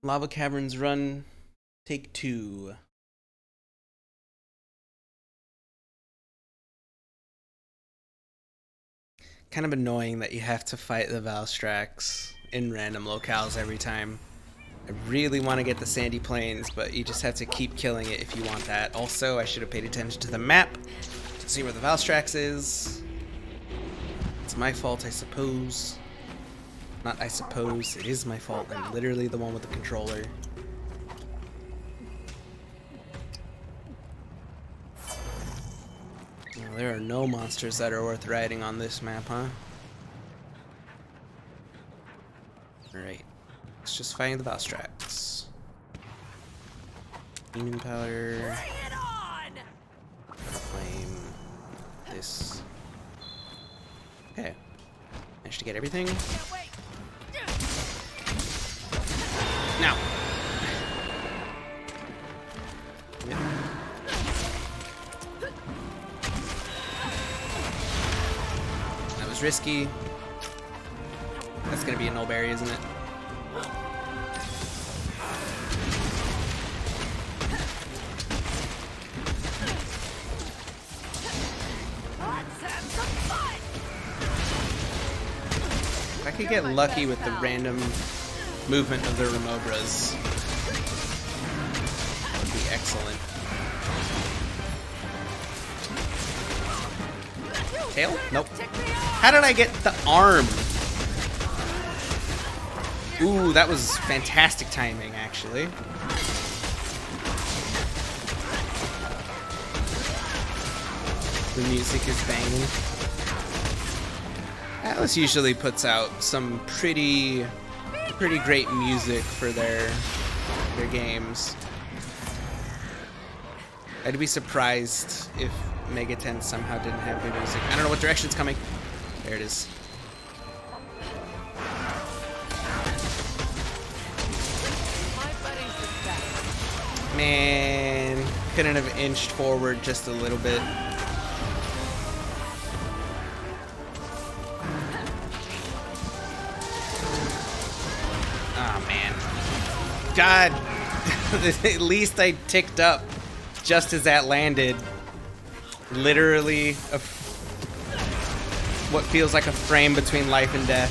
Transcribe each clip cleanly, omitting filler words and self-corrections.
Lava Caverns run, take 2. Kind of annoying that you have to fight the Valstrax in random locales every time. I really want to get the sandy plains, but you just have to keep killing it if you want that. Also, I should have paid attention to the map to see where the Valstrax is. It's my fault, I suppose. Not I suppose, it is my fault. I'm literally the one with the controller. Well, there are no monsters that are worth riding on this map, huh? Alright. Let's just find the Valstrax. Demon powder. Flame. This. Okay. Managed to get everything. Now. Yep. That was risky. That's gonna be a null berry, isn't it? If I could get lucky with the random movement of the Remobras, that would be excellent. Tail? Nope. How did I get the arm? Ooh, that was fantastic timing, actually. The music is banging. Atlas usually puts out some pretty great music for their games. I'd be surprised if Mega 10 somehow didn't have good music. I don't know what direction it's coming. There it is. Man, couldn't have inched forward just a little bit. Oh man. God. At least I ticked up just as that landed. Literally what feels like a frame between life and death.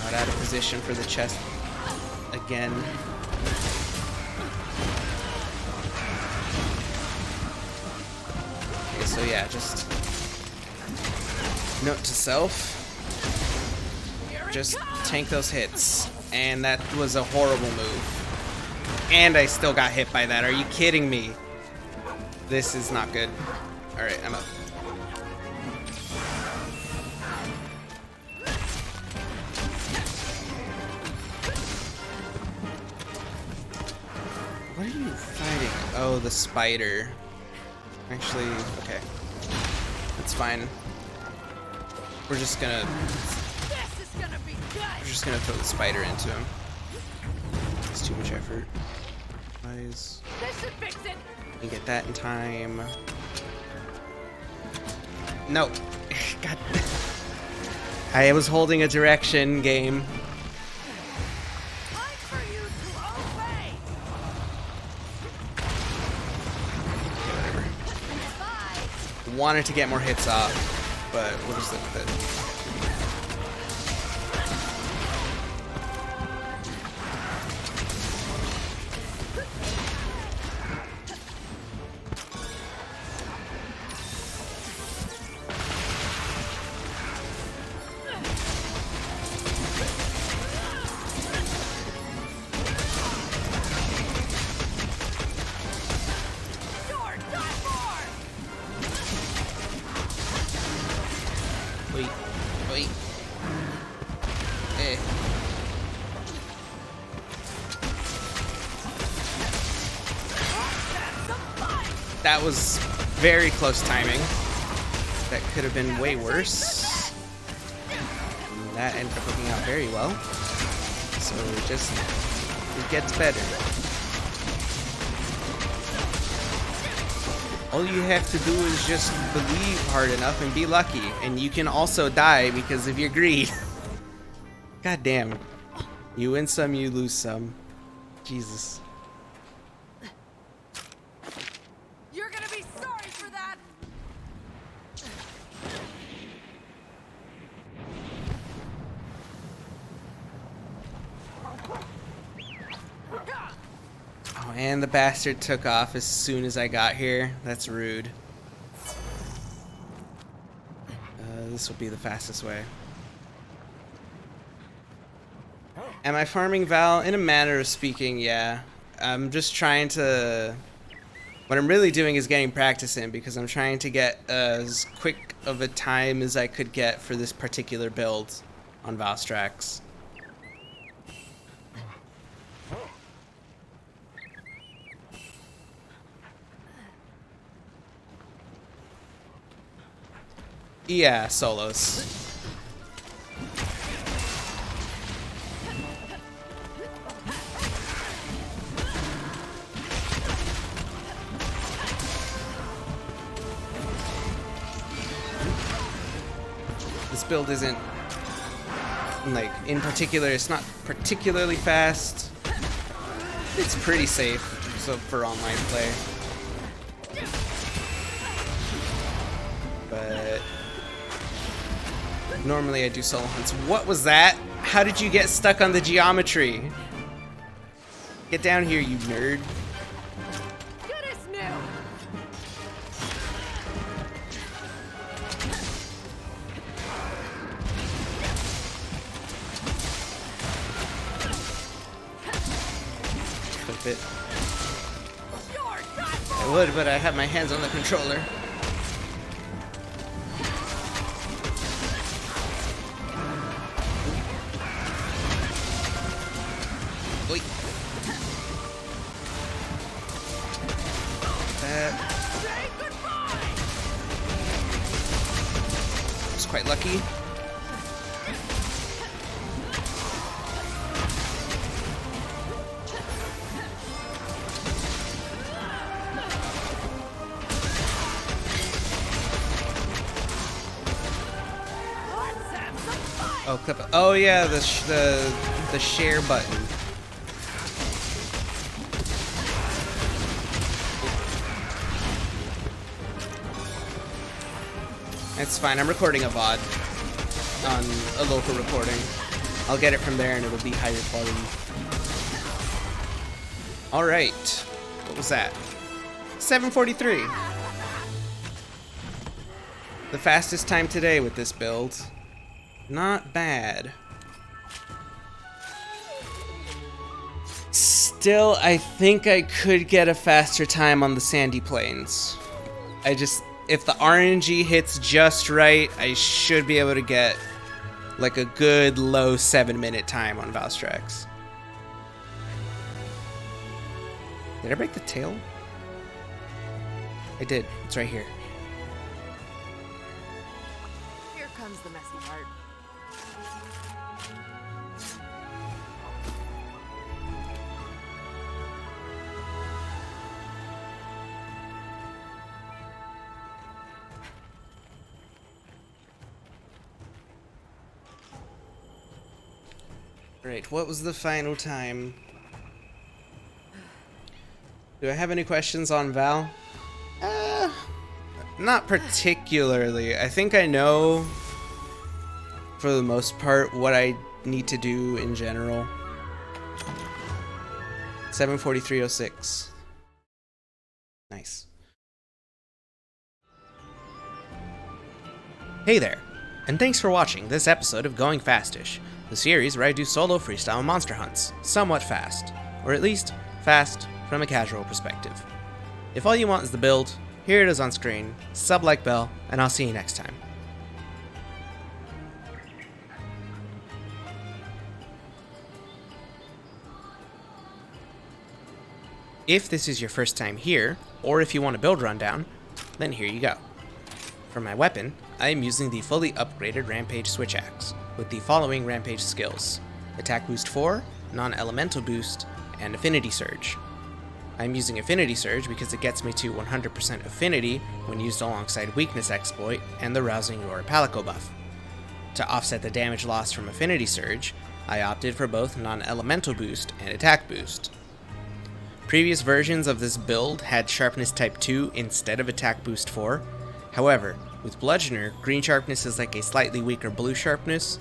Not out of position for the chest again. Okay, so yeah, just note to self. Just tank those hits. And that was a horrible move. And I still got hit by that. Are you kidding me? This is not good. Alright, I'm up. What are you fighting? Oh, the spider. Actually, okay. That's fine. We're just gonna throw the spider into him. It's too much effort. Guys. You get that in time. No. God. I was holding a direction game. Whatever. Wanted to get more hits off, but we'll just look at it. Wait. Eh. That was very close timing. That could have been way worse. And that ended up working out very well. So it gets better. All you have to do is just believe hard enough and be lucky. And you can also die because of your greed. God damn. You win some, you lose some. Jesus. You're gonna be sorry for that! Oh, and the bastard took off as soon as I got here. That's rude. This will be the fastest way. Am I farming Val? In a manner of speaking, yeah. I'm just trying to... What I'm really doing is getting practice in because I'm trying to get as quick of a time as I could get for this particular build on Valstrax. Yeah, solos. This build isn't, like, in particular, it's not particularly fast. It's pretty safe, so for online play. But normally I do solo hunts. What was that? How did you get stuck on the geometry? Get down here, you nerd. Goodness new! Flip it. I would, but I have my hands on the controller. Wait. I was quite lucky. Oh, clip it. Oh yeah, the share button. It's fine. I'm recording a VOD on a local recording. I'll get it from there, and it'll be higher quality. All right. What was that? 7:43. The fastest time today with this build. Not bad. Still, I think I could get a faster time on the sandy plains. If the RNG hits just right, I should be able to get like a good low 7-minute time on Valstrax. Did I break the tail? I did. It's right here. Here comes the messy part. Right, what was the final time? Do I have any questions on Val? Not particularly. I think I know, for the most part, what I need to do in general. 7:43:06. Nice. Hey there, and thanks for watching this episode of Going Fastish, the series where I do solo freestyle monster hunts, somewhat fast, or at least fast from a casual perspective. If all you want is the build, here it is on screen, sub like bell, and I'll see you next time. If this is your first time here, or if you want a build rundown, then here you go. For my weapon, I am using the fully upgraded Rampage Switch Axe, with the following Rampage skills: Attack Boost 4, Non-Elemental Boost, and Affinity Surge. I'm using Affinity Surge because it gets me to 100% Affinity when used alongside Weakness Exploit and the Rousing Roar Palico buff. To offset the damage loss from Affinity Surge, I opted for both non-elemental boost and attack boost. Previous versions of this build had Sharpness Type 2 instead of Attack Boost 4. However, with Bludgeoner, Green Sharpness is like a slightly weaker Blue Sharpness,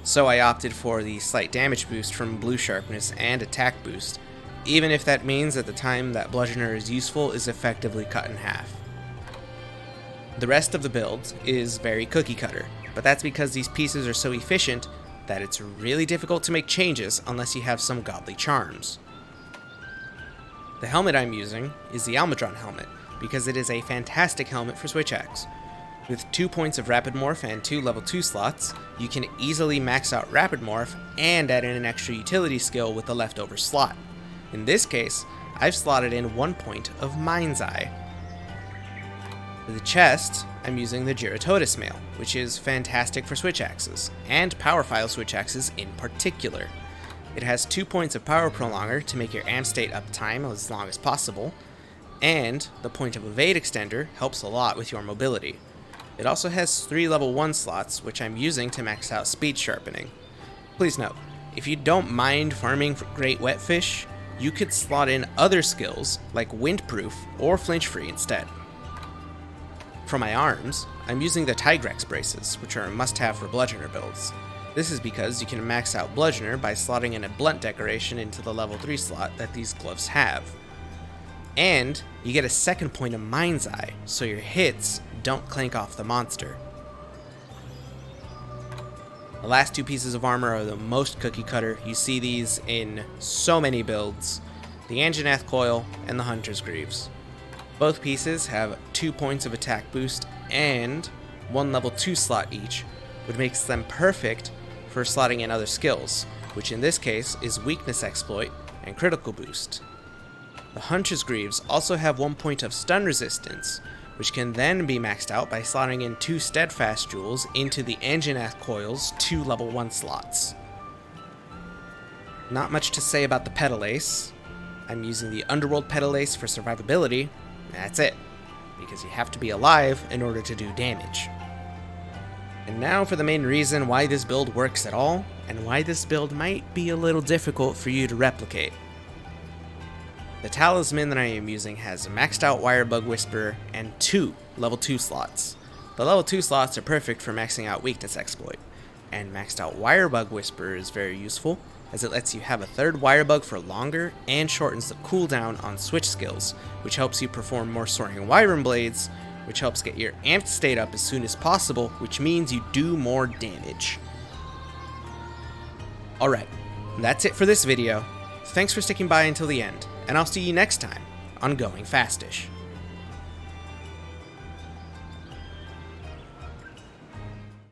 so I opted for the slight damage boost from Blue Sharpness and Attack Boost, even if that means that the time that Bludgeoner is useful is effectively cut in half. The rest of the build is very cookie cutter, but that's because these pieces are so efficient that it's really difficult to make changes unless you have some godly charms. The helmet I'm using is the Almudron helmet, because it is a fantastic helmet for Switch Axe. With 2 points of Rapid Morph and 2 level 2 slots, you can easily max out Rapid Morph and add in an extra utility skill with the leftover slot. In this case, I've slotted in 1 point of Mind's Eye. For the chest, I'm using the Giratotus Mail, which is fantastic for Switch Axes, and Powerfile Switch Axes in particular. It has 2 points of Power Prolonger to make your amp state uptime as long as possible, and the point of Evade Extender helps a lot with your mobility. It also has 3 level 1 slots, which I'm using to max out Speed Sharpening. Please note, if you don't mind farming for Great Wetfish, you could slot in other skills like Windproof or Flinch Free instead. For my arms, I'm using the Tigrex braces, which are a must-have for Bludgeoner builds. This is because you can max out Bludgeoner by slotting in a blunt decoration into the level 3 slot that these gloves have. And you get a second point of Mind's Eye, so your hits don't clank off the monster. The last 2 pieces of armor are the most cookie cutter. You see these in so many builds: the Anjanath Coil and the Hunter's Greaves. Both pieces have 2 points of attack boost and 1 level 2 slot each, which makes them perfect for slotting in other skills, which in this case is Weakness Exploit and Critical Boost. The Hunter's Greaves also have 1 point of stun resistance, which can then be maxed out by slotting in 2 Steadfast Jewels into the Anjanath Coil's 2 level 1 slots. Not much to say about the Petal Ace. I'm using the Underworld Petal Ace for survivability. That's it, because you have to be alive in order to do damage. And now for the main reason why this build works at all, and why this build might be a little difficult for you to replicate. The talisman that I am using has a maxed out Wirebug Whisperer and 2 level 2 slots. The level 2 slots are perfect for maxing out Weakness Exploit, and maxed out Wirebug Whisperer is very useful, as it lets you have a 3rd Wirebug for longer and shortens the cooldown on switch skills, which helps you perform more Soaring Wyvern Blades, which helps get your amped state up as soon as possible, which means you do more damage. Alright, that's it for this video. Thanks for sticking by until the end, and I'll see you next time on Going Fastish.